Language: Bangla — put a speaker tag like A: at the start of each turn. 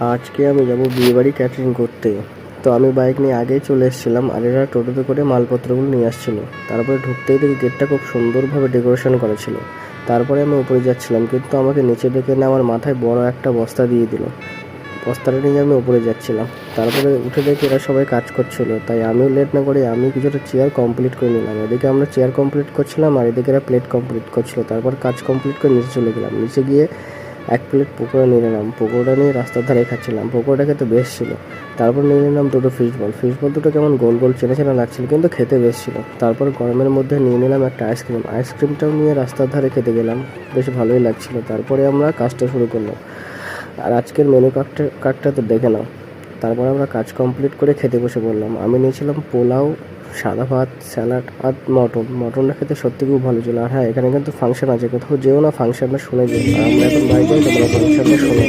A: আজকে আমি যাব বিয়েবাড়ি ক্যাটারিং করতে। তো আমি বাইক নিয়ে আগেই চলে এসেছিলাম, আর এরা টোটোতে করে মালপত্রগুলো নিয়ে আসছিল। তারপরে ঢুকতেই দেখি গেটটা খুব সুন্দরভাবে ডেকোরেশন করা ছিল। তারপরে আমি উপরে যাচ্ছিলাম, কিন্তু আমাকে নিচে ডেকে এনে আমার মাথায় বড় একটা বস্তা দিয়ে দিল। বস্তাটা নিয়ে আমি উপরে যাচ্ছিলাম। তারপরে উঠে দেখি এরা সবাই কাজ করছিল, তাই আমিও লেট না করে আমি কিছুটা চেয়ার কমপ্লিট করে নিলাম। এদিকে আমরা চেয়ার কমপ্লিট করছিলাম, আর এদিকে এরা প্লেট কমপ্লিট করছিল। তারপর কাজ কমপ্লিট করে নিচে চলে গেলাম। নিচে গিয়ে এক প্লেট পকোড়া নিয়ে নিলাম। পকোড়া নিয়ে রাস্তার ধারে খাচ্ছিলাম। পকোড়াটা খেতে বেশ ছিল। তারপর নিয়ে নিলাম দুটো ফিশ বল। ফিশ বল দুটো কেমন গোল গোল চেনা চেনা লাগছিল, কিন্তু খেতে বেশ ছিল। তারপর গরমের মধ্যে নিয়ে নিলাম একটা আইসক্রিম। আইসক্রিমটাও নিয়ে রাস্তার ধারে খেতে গেলাম, বেশ ভালোই লাগছিল। তারপরে আমরা কাজটা শুরু করলাম। আর আজকের মেনু কার্ডটা তো দেখে নাও। তারপর আমরা কাজ কমপ্লিট করে খেতে বসে পড়লাম। আমি নিয়েছিলাম পোলাও, সাদা ভাত, স্যালাড আর মটনটা খেতে সত্যি খুব ভালো ছিল। আর হ্যাঁ, এখানে কিন্তু ফাংশন আছে, কোথাও যেও না, ফাংশনটা শুনে যেও। আর আমরা এখন বাড়ি যাই, তোমরা ফাংশনটা শোনো।